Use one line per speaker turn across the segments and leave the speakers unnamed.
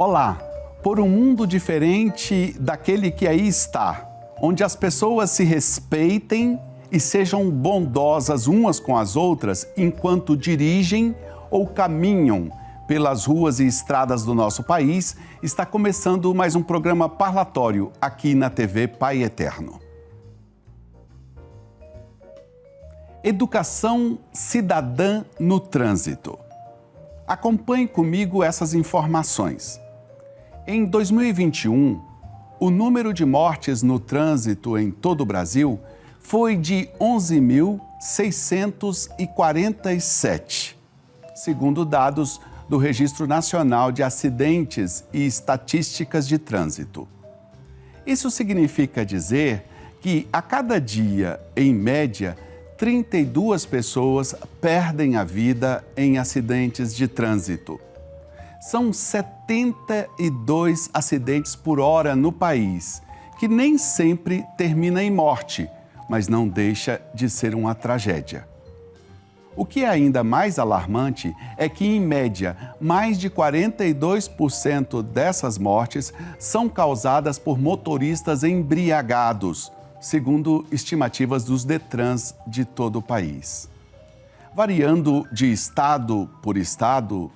Olá, por um mundo diferente daquele que aí está, onde as pessoas se respeitem e sejam bondosas umas com as outras enquanto dirigem ou caminham pelas ruas e estradas do nosso país, está começando mais um programa parlatório aqui na TV Pai Eterno. Educação cidadã no trânsito. Acompanhe comigo essas informações. Em 2021, o número de mortes no trânsito em todo o Brasil foi de 11.647, segundo dados do Registro Nacional de Acidentes e Estatísticas de Trânsito. Isso significa dizer que a cada dia, em média, 32 pessoas perdem a vida em acidentes de trânsito. São 72 acidentes por hora no país, que nem sempre termina em morte, mas não deixa de ser uma tragédia. O que é ainda mais alarmante é que, em média, mais de 42% dessas mortes são causadas por motoristas embriagados, segundo estimativas dos Detrans de todo o país. Variando de estado por estado,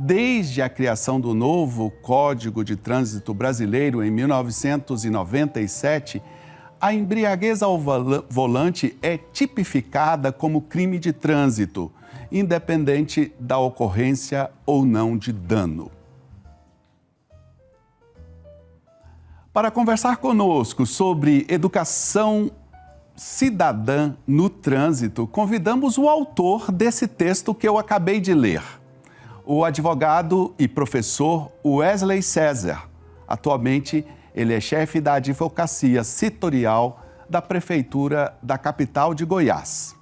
desde a criação do novo Código de Trânsito Brasileiro em 1997, a embriaguez ao volante é tipificada como crime de trânsito, independente da ocorrência ou não de dano. Para conversar conosco sobre educação cidadã no trânsito, convidamos o autor desse texto que eu acabei de ler, o advogado e professor Wesley César. Atualmente, ele é chefe da Advocacia Setorial da Prefeitura da capital de Goiás.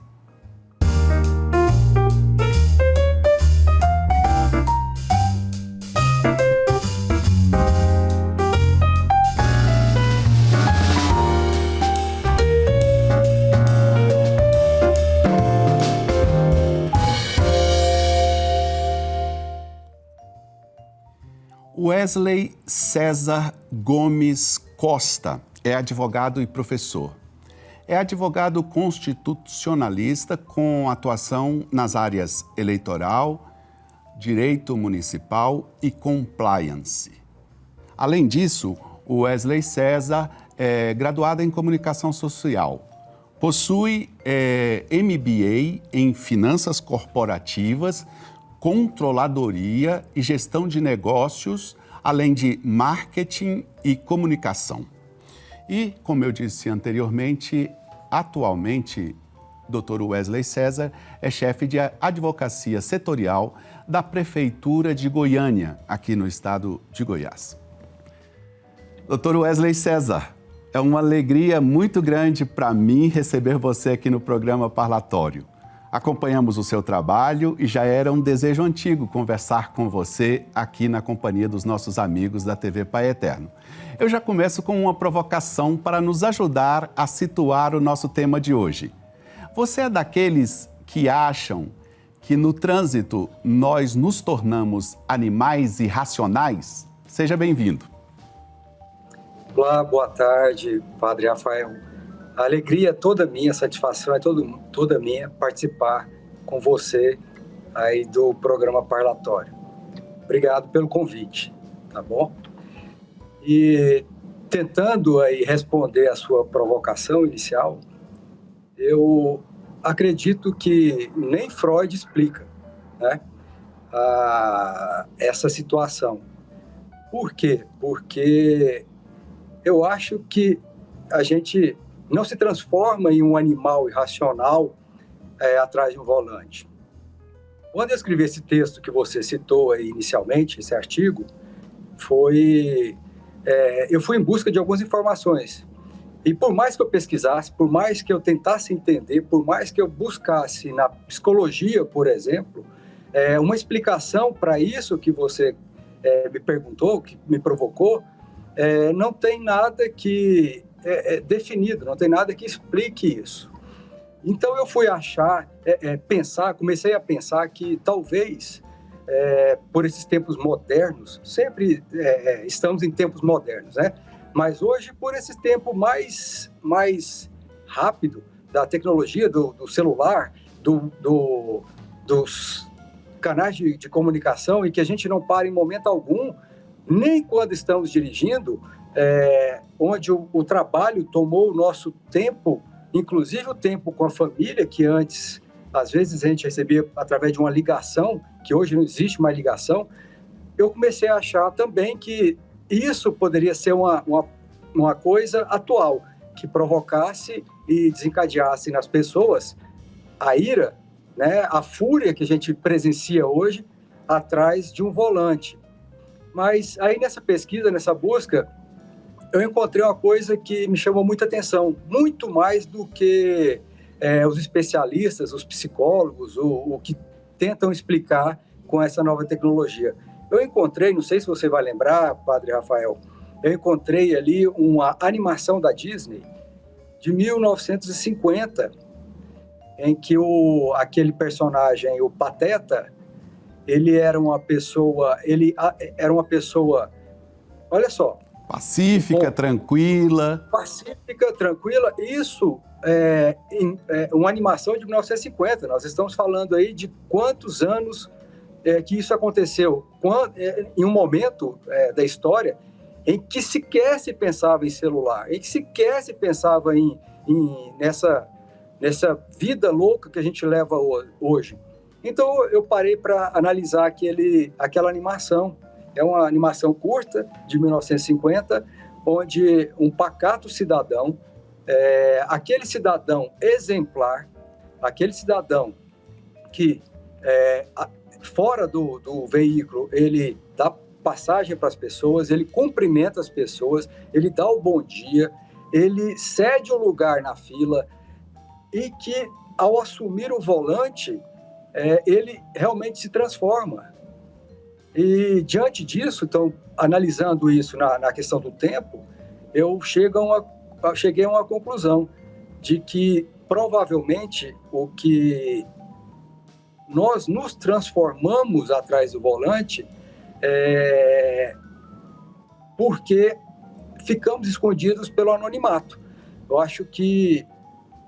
Wesley César Gomes Costa é advogado e professor. É advogado constitucionalista com atuação nas áreas eleitoral, direito municipal e compliance. Além disso, o Wesley César é graduado em comunicação social. Possui MBA em finanças corporativas, controladoria e gestão de negócios, além de marketing e comunicação. E, como eu disse anteriormente, atualmente, Dr. Wesley César é chefe de advocacia setorial da Prefeitura de Goiânia, aqui no estado de Goiás. Dr. Wesley César, é uma alegria muito grande para mim receber você aqui no programa Parlatório. Acompanhamos o seu trabalho e já era um desejo antigo conversar com você aqui na companhia dos nossos amigos da TV Pai Eterno. Eu já começo com uma provocação para nos ajudar a situar o nosso tema de hoje. Você é daqueles que acham que no trânsito nós nos tornamos animais irracionais? Seja bem-vindo.
Olá, boa tarde, Padre Rafael. A alegria é toda minha, a satisfação é toda minha participar com você aí do programa Parlatório. Obrigado pelo convite, tá bom? E tentando aí responder a sua provocação inicial, eu acredito que nem Freud explica, né, essa situação. Por quê? Porque eu acho que a gente não se transforma em um animal irracional atrás de um volante. Quando eu escrevi esse texto que você citou aí inicialmente, esse artigo, eu fui em busca de algumas informações. E por mais que eu pesquisasse, por mais que eu tentasse entender, por mais que eu buscasse na psicologia, por exemplo, uma explicação para isso que você me perguntou, que me provocou, não tem nada que definido, não tem nada que explique isso. Então eu fui comecei a pensar que talvez por esses tempos modernos, sempre estamos em tempos modernos, né? Mas hoje, por esse tempo mais rápido da tecnologia, do celular, dos canais de comunicação, e que a gente não para em momento algum, nem quando estamos dirigindo, onde o trabalho tomou o nosso tempo, inclusive o tempo com a família, que antes, às vezes, a gente recebia através de uma ligação, que hoje não existe mais ligação. Eu comecei a achar também que isso poderia ser uma coisa atual, que provocasse e desencadeasse nas pessoas a ira, né, a fúria que a gente presencia hoje atrás de um volante. Mas aí nessa pesquisa, nessa busca, eu encontrei uma coisa que me chamou muita atenção, muito mais do que os especialistas, os psicólogos, o que tentam explicar com essa nova tecnologia. Eu encontrei, não sei se você vai lembrar, Padre Rafael, eu encontrei ali uma animação da Disney de 1950, em que aquele personagem, o Pateta, ele era uma pessoa, olha só.
Pacífica, tranquila.
Pacífica, tranquila. Isso é uma animação de 1950. Nós estamos falando aí de quantos anos que isso aconteceu. Em um momento da história em que sequer se pensava em celular, em que sequer se pensava nessa vida louca que a gente leva hoje. Então, eu parei para analisar aquela animação. É uma animação curta, de 1950, onde um pacato cidadão, aquele cidadão exemplar, aquele cidadão que, fora do veículo, ele dá passagem para as pessoas, ele cumprimenta as pessoas, ele dá o bom dia, ele cede um lugar na fila, e que, ao assumir o volante, ele realmente se transforma. E, diante disso, então, analisando isso na questão do tempo, eu cheguei a uma conclusão de que, provavelmente, o que nós nos transformamos atrás do volante porque ficamos escondidos pelo anonimato. Eu acho que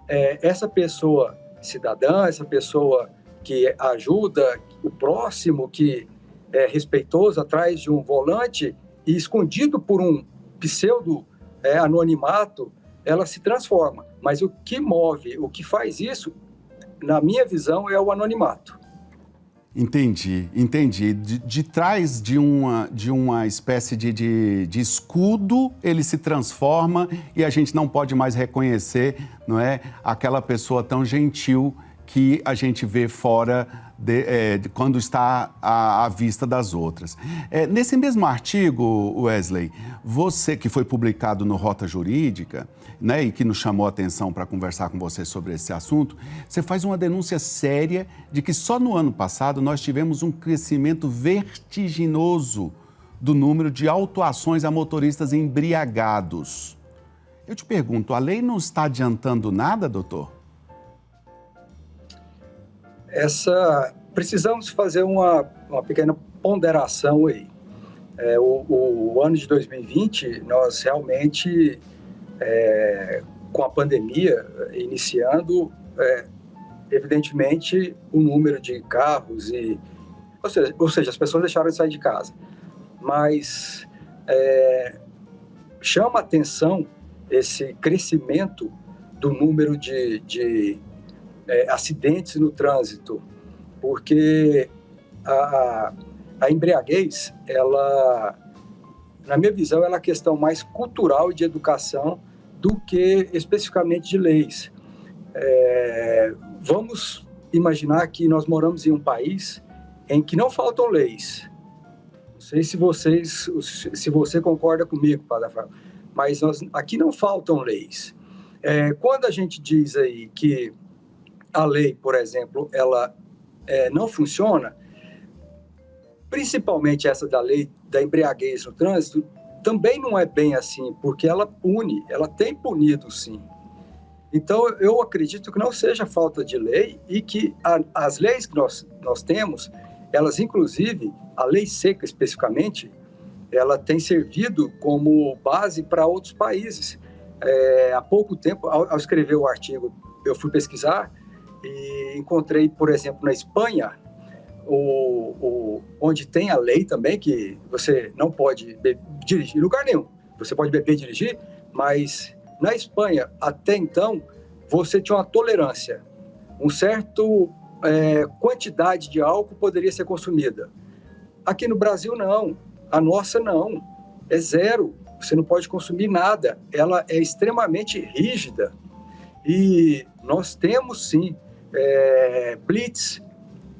essa pessoa cidadã, essa pessoa que ajuda o próximo, que é respeitoso atrás de um volante e escondido por um pseudo anonimato, ela se transforma. Mas o que move, o que faz isso, na minha visão, é o anonimato.
Entendi. De trás de uma espécie de escudo, ele se transforma e a gente não pode mais reconhecer, não é, aquela pessoa tão gentil que a gente vê fora quando está à vista das outras. Nesse mesmo artigo, Wesley, você que foi publicado no Rota Jurídica, né, e que nos chamou a atenção para conversar com você sobre esse assunto, você faz uma denúncia séria de que só no ano passado nós tivemos um crescimento vertiginoso do número de autuações a motoristas embriagados. Eu te pergunto, a lei não está adiantando nada, doutor?
Precisamos fazer uma pequena ponderação aí. O ano de 2020, nós realmente, com a pandemia iniciando, evidentemente, o número de carros, ou seja, as pessoas deixaram de sair de casa. Mas chama a atenção esse crescimento do número de acidentes no trânsito, porque a embriaguez, ela, na minha visão, ela é uma questão mais cultural e de educação do que especificamente de leis. Vamos imaginar que nós moramos em um país em que não faltam leis. Não sei se você concorda comigo, Padre Rafael, mas aqui não faltam leis. Quando a gente diz aí que a lei, por exemplo, ela não funciona, principalmente essa da lei da embriaguez no trânsito, também não é bem assim, porque ela tem punido sim. Então, eu acredito que não seja falta de lei e que as leis que nós temos, elas, inclusive, a lei seca especificamente, ela tem servido como base para outros países. Há pouco tempo, ao escrever o artigo, eu fui pesquisar e encontrei, por exemplo, na Espanha, onde tem a lei também que você não pode dirigir em lugar nenhum. Você pode beber e dirigir, mas na Espanha, até então, você tinha uma tolerância. Um certo quantidade de álcool poderia ser consumida. Aqui no Brasil, não. A nossa, não. É zero. Você não pode consumir nada. Ela é extremamente rígida. E nós temos, sim, blitz.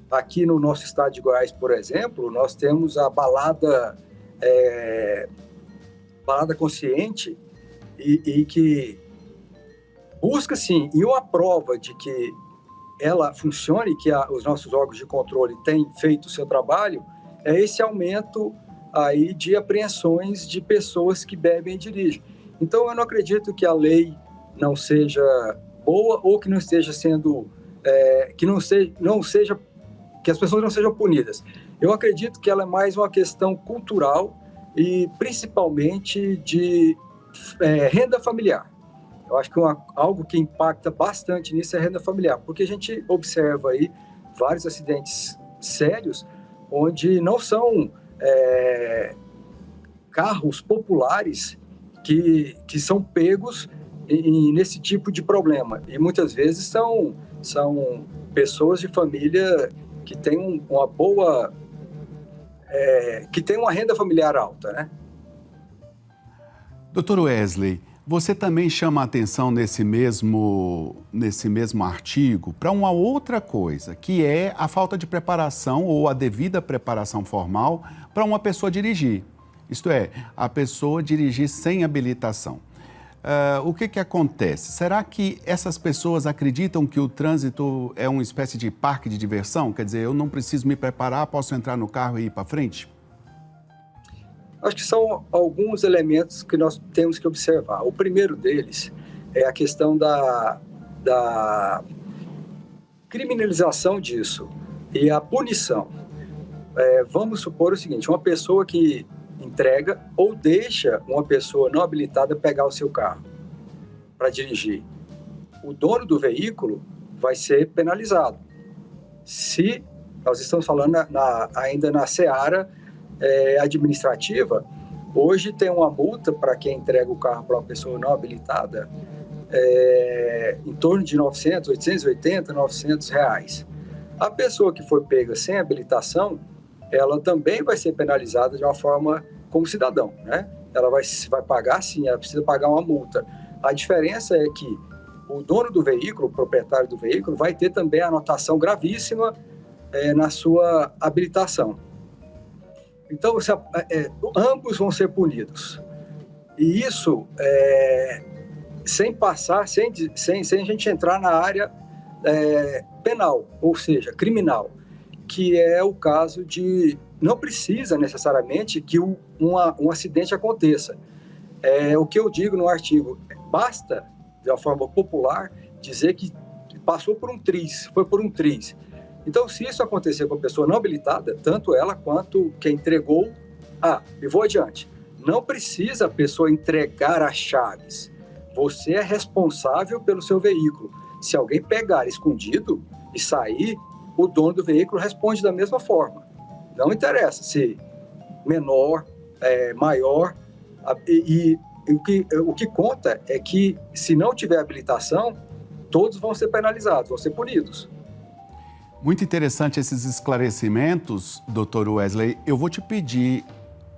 Aqui no nosso estado de Goiás, por exemplo, nós temos a balada consciente e que busca, sim, e uma prova de que ela funcione, que os nossos órgãos de controle têm feito o seu trabalho, é esse aumento aí de apreensões de pessoas que bebem e dirigem. Então, eu não acredito que a lei não seja boa ou que não esteja sendo, que as pessoas não sejam punidas. Eu acredito que ela é mais uma questão cultural e principalmente de renda familiar. Eu acho que algo que impacta bastante nisso é a renda familiar, porque a gente observa aí vários acidentes sérios onde não são carros populares que são pegos nesse tipo de problema. E muitas vezes são pessoas de família que têm uma boa... que têm uma renda familiar alta, né?
Dr. Wesley, você também chama a atenção nesse mesmo artigo para uma outra coisa, que é a falta de preparação ou a devida preparação formal para uma pessoa dirigir. Isto é, a pessoa dirigir sem habilitação. O que acontece? Será que essas pessoas acreditam que o trânsito é uma espécie de parque de diversão? Quer dizer, eu não preciso me preparar, posso entrar no carro e ir para frente?
Acho que são alguns elementos que nós temos que observar. O primeiro deles é a questão da criminalização disso e a punição. Vamos supor o seguinte, uma pessoa que entrega ou deixa uma pessoa não habilitada pegar o seu carro para dirigir. O dono do veículo vai ser penalizado. Se nós estamos falando ainda na seara administrativa, hoje tem uma multa para quem entrega o carro para uma pessoa não habilitada em torno de 900, 880, 900 reais. A pessoa que for pega sem habilitação, ela também vai ser penalizada de uma forma como cidadão, né? Ela vai pagar, sim, ela precisa pagar uma multa. A diferença é que o dono do veículo, o proprietário do veículo, vai ter também a anotação gravíssima na sua habilitação. Então, ambos vão ser punidos. E isso sem a gente entrar na área penal, ou seja, criminal, que é o caso de não precisa necessariamente que um acidente aconteça. O que eu digo no artigo, basta, de uma forma popular, dizer que passou por um triz, foi por um triz. Então, se isso acontecer com a pessoa não habilitada, tanto ela quanto quem entregou... e vou adiante. Não precisa a pessoa entregar as chaves. Você é responsável pelo seu veículo. Se alguém pegar escondido e sair, o dono do veículo responde da mesma forma. Não interessa se menor, maior. O que conta é que, se não tiver habilitação, todos vão ser penalizados, vão ser punidos.
Muito interessante esses esclarecimentos, Dr. Wesley. Eu vou te pedir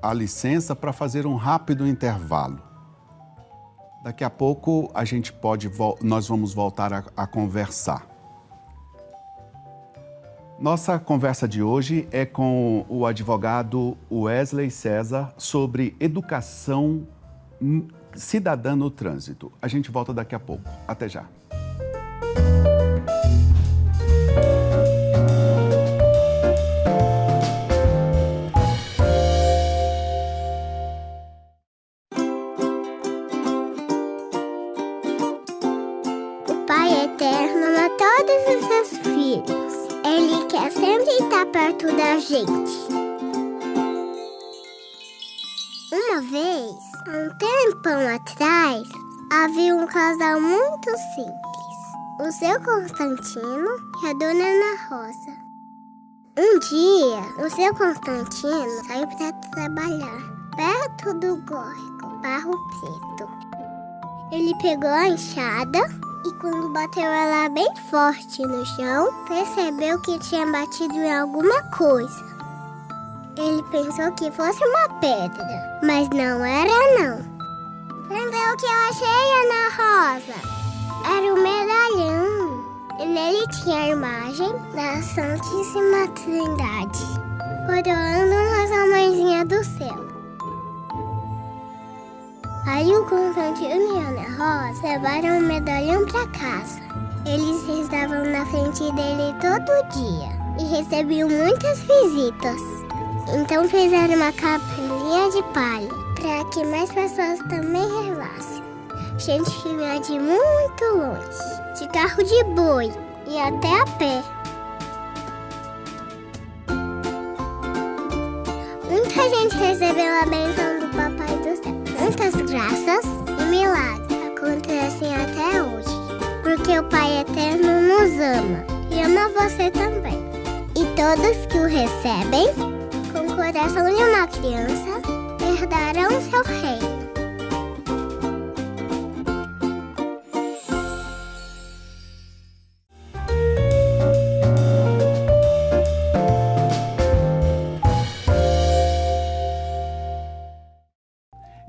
a licença para fazer um rápido intervalo. Daqui a pouco nós vamos voltar a conversar. Nossa conversa de hoje é com o advogado Wesley César sobre educação cidadã no trânsito. A gente volta daqui a pouco. Até já.
Pai eterno ama todos os seus filhos. Ele quer sempre estar perto da gente. Uma vez, há um tempão atrás, havia um casal muito simples. O seu Constantino e a dona Ana Rosa. Um dia, o seu Constantino saiu para trabalhar perto do córrego Barro Preto. Ele pegou a enxada e quando bateu ela bem forte no chão, percebeu que tinha batido em alguma coisa. Ele pensou que fosse uma pedra, mas não era não. Entendeu o que eu achei, Ana Rosa? Era um medalhão. E nele tinha a imagem da Santíssima Trindade, coroando Nossa Mãezinha do Céu. Aí o Constantino e a Ana Rosa levaram o medalhão para casa. Eles estavam na frente dele todo dia e recebiam muitas visitas. Então fizeram uma capelinha de palha para que mais pessoas também rezassem. Gente que vinha de muito longe, de carro de boi e até a pé. Muita gente recebeu a bênção do Papai do Céu. Muitas graças e milagres acontecem até hoje, porque o Pai Eterno nos ama e ama você também. E todos que o recebem, com o coração de uma criança, herdarão seu reino.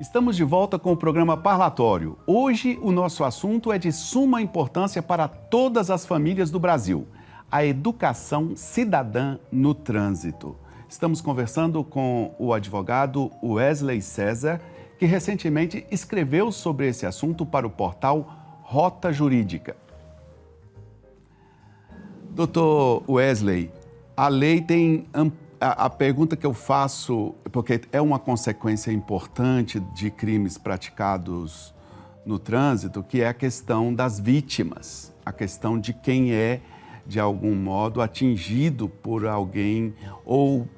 Estamos de volta com o programa Parlatório. Hoje o nosso assunto é de suma importância para todas as famílias do Brasil: a educação cidadã no trânsito. Estamos conversando com o advogado Wesley César, que recentemente escreveu sobre esse assunto para o portal Rota Jurídica. Doutor Wesley, a lei tem a pergunta que eu faço, porque é uma consequência importante de crimes praticados no trânsito, que é a questão das vítimas, a questão de quem é, de algum modo, atingido por alguém ou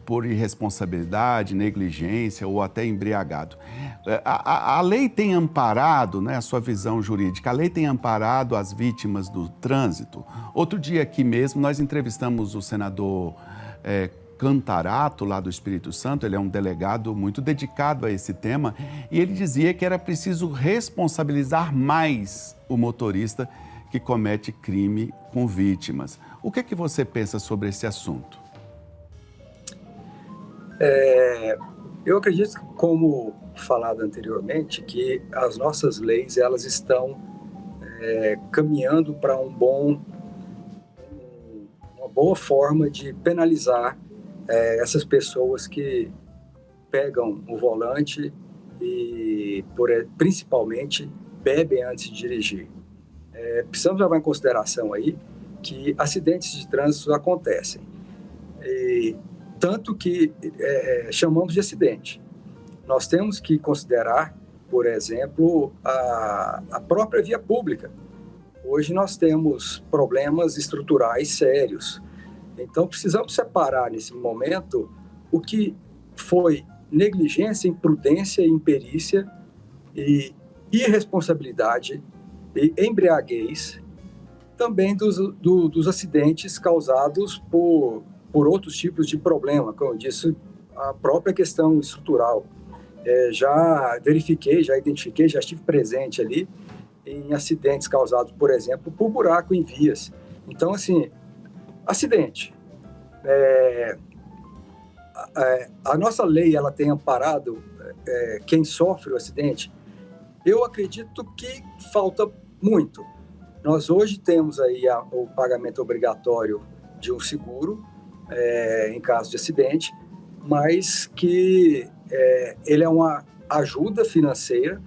por irresponsabilidade, negligência ou até embriagado. A lei tem amparado, né, a sua visão jurídica, a lei tem amparado as vítimas do trânsito. Outro dia aqui mesmo nós entrevistamos o senador Cantarato, lá do Espírito Santo. Ele é um delegado muito dedicado a esse tema e ele dizia que era preciso responsabilizar mais o motorista que comete crime com vítimas. O que é que você pensa sobre esse assunto?
Eu acredito, como falado anteriormente, que as nossas leis elas estão caminhando para uma boa forma de penalizar essas pessoas que pegam o volante e, principalmente, bebem antes de dirigir. Precisamos levar em consideração aí que acidentes de trânsito acontecem, tanto que chamamos de acidente. Nós temos que considerar, por exemplo, a própria via pública. Hoje nós temos problemas estruturais sérios. Então, precisamos separar, nesse momento, o que foi negligência, imprudência, imperícia e irresponsabilidade e embriaguez, também dos acidentes causados por outros tipos de problema, como eu disse, a própria questão estrutural. Já verifiquei, já identifiquei, já estive presente ali em acidentes causados, por exemplo, por buraco em vias. Então, assim, acidente. A nossa lei ela tem amparado quem sofre o acidente. Eu acredito que falta muito. Nós hoje temos aí o pagamento obrigatório de um seguro em caso de acidente, mas que ele é uma ajuda financeira,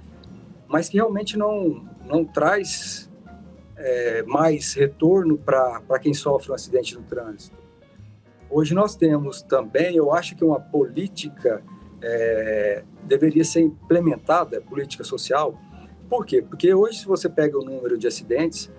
mas que realmente não traz mais retorno para quem sofre um acidente no trânsito. Hoje nós temos também, eu acho que uma política deveria ser implementada, política social. Por quê? Porque hoje, se você pega o número de acidentes,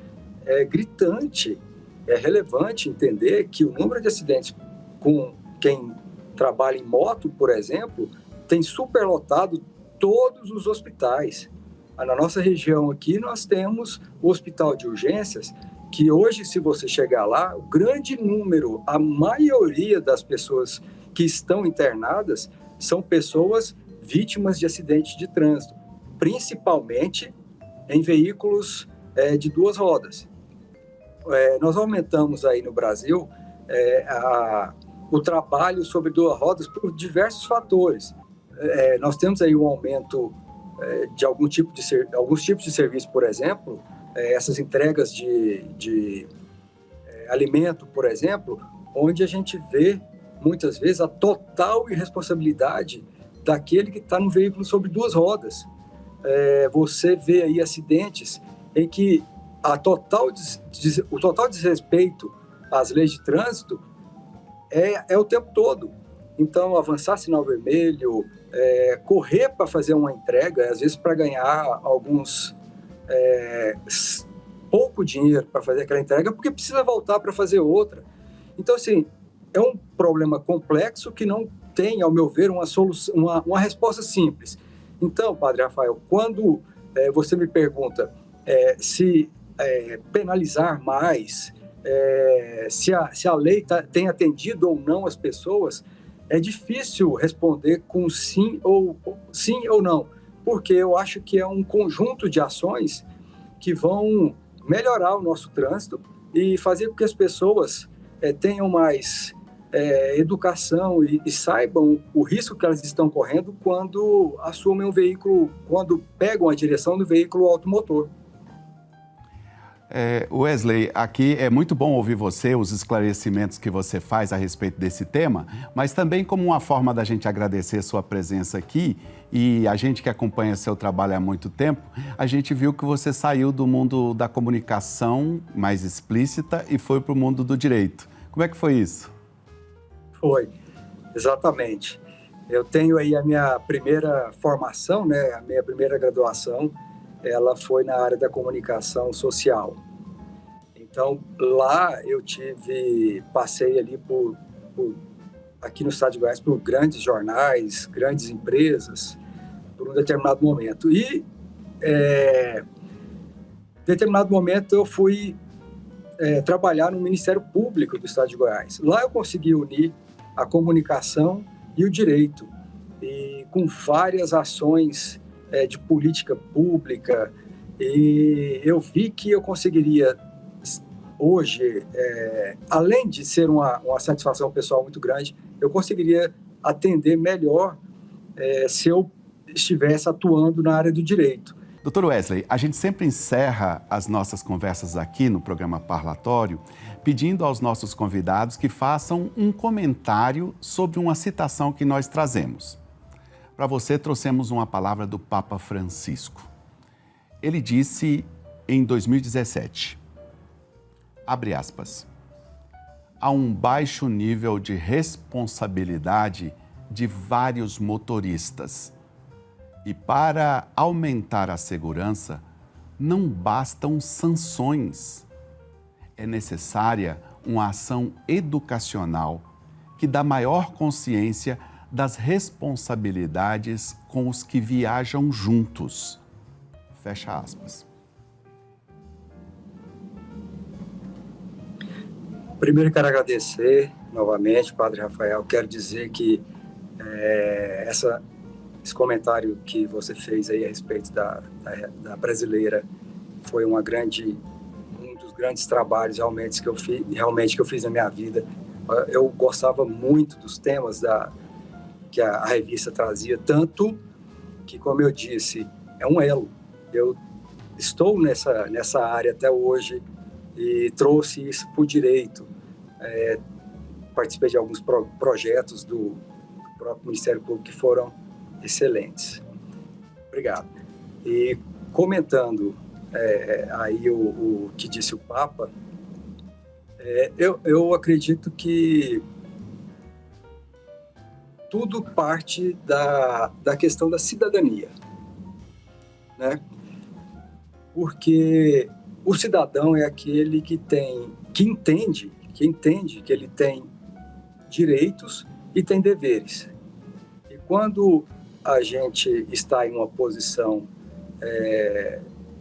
é gritante é relevante entender que o número de acidentes com quem trabalha em moto, por exemplo, tem superlotado todos os hospitais. Na nossa região aqui, nós temos o hospital de urgências, que hoje, se você chegar lá, o grande número, a maioria das pessoas que estão internadas são pessoas vítimas de acidentes de trânsito, principalmente em veículos de duas rodas. Nós aumentamos aí no Brasil o trabalho sobre duas rodas por diversos fatores. Nós temos aí um aumento de alguns tipos de serviço, por exemplo, essas entregas de alimento, por exemplo, onde a gente vê, muitas vezes, a total irresponsabilidade daquele que está no veículo sobre duas rodas. Você vê aí acidentes em que o total desrespeito às leis de trânsito é o tempo todo. Então, avançar sinal vermelho, correr para fazer uma entrega, às vezes para ganhar pouco dinheiro para fazer aquela entrega, porque precisa voltar para fazer outra. Então, assim, é um problema complexo que não tem, ao meu ver, uma resposta simples. Então, Padre Rafael, quando você me pergunta se penalizar mais, se a lei tem atendido ou não as pessoas, é difícil responder com sim ou não, porque eu acho que é um conjunto de ações que vão melhorar o nosso trânsito e fazer com que as pessoas tenham mais educação e saibam o risco que elas estão correndo quando assumem um veículo, quando pegam a direção do veículo automotor.
Wesley, aqui é muito bom ouvir você, os esclarecimentos que você faz a respeito desse tema, mas também como uma forma da gente agradecer sua presença aqui, e a gente que acompanha seu trabalho há muito tempo, a gente viu que você saiu do mundo da comunicação mais explícita e foi para o mundo do direito. Como é que foi isso?
Foi, exatamente. Eu tenho aí a minha primeira formação, a minha primeira graduação, ela foi na área da comunicação social. Então, lá eu passei ali aqui no estado de Goiás, por grandes jornais, grandes empresas, por um determinado momento. E, em determinado momento, eu fui trabalhar no Ministério Público do estado de Goiás. Lá eu consegui unir a comunicação e o direito, e com várias ações de política pública, e eu vi que eu conseguiria, hoje, além de ser uma satisfação pessoal muito grande, eu conseguiria atender melhor se eu estivesse atuando na área do direito.
Doutor Wesley, a gente sempre encerra as nossas conversas aqui no programa Parlatório pedindo aos nossos convidados que façam um comentário sobre uma citação que nós trazemos. Para você, trouxemos uma palavra do Papa Francisco. Ele disse em 2017, abre aspas, há um baixo nível de responsabilidade de vários motoristas. E para aumentar a segurança, não bastam sanções. É necessária uma ação educacional que dá maior consciência das responsabilidades com os que viajam juntos. Fecha aspas.
Primeiro, quero agradecer novamente, Padre Rafael. Quero dizer que esse comentário que você fez aí a respeito da brasileira foi um dos grandes trabalhos realmente que eu fiz na minha vida. Eu gostava muito dos temas que a revista trazia, tanto que, como eu disse, é um elo. Eu estou nessa área até hoje e trouxe isso para o direito. Participei de alguns projetos do próprio Ministério Público que foram excelentes. Obrigado. E comentando aí o que disse o Papa, eu acredito que tudo parte da questão da cidadania, né? Porque o cidadão é aquele que tem que entende que ele tem direitos e tem deveres. E quando a gente está em uma posição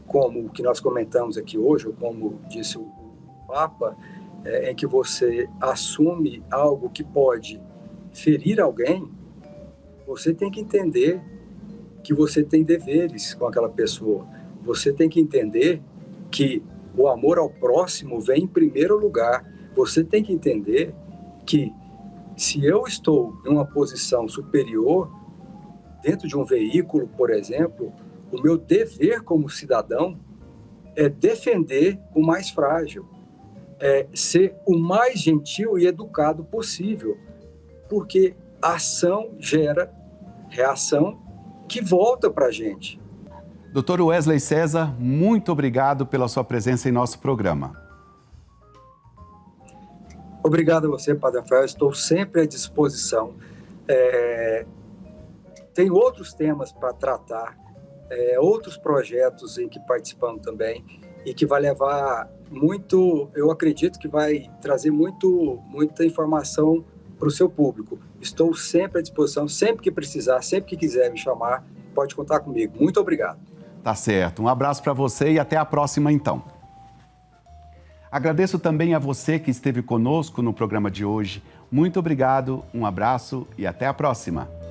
como o que nós comentamos aqui hoje, ou como disse o Papa, em que você assume algo que pode ferir alguém, você tem que entender que você tem deveres com aquela pessoa. Você tem que entender que o amor ao próximo vem em primeiro lugar. Você tem que entender que se eu estou em uma posição superior, dentro de um veículo, por exemplo, o meu dever como cidadão é defender o mais frágil, é ser o mais gentil e educado possível, porque ação gera reação que volta para a gente.
Dr. Wesley César, muito obrigado pela sua presença em nosso programa.
Obrigado a você, Padre Rafael, estou sempre à disposição. Tem outros temas para tratar, outros projetos em que participamos também, e que vai levar muito, eu acredito que vai trazer muita informação para o seu público. Estou sempre à disposição, sempre que precisar, sempre que quiser me chamar, pode contar comigo. Muito obrigado.
Tá certo. Um abraço para você e até a próxima, então. Agradeço também a você que esteve conosco no programa de hoje. Muito obrigado, um abraço e até a próxima.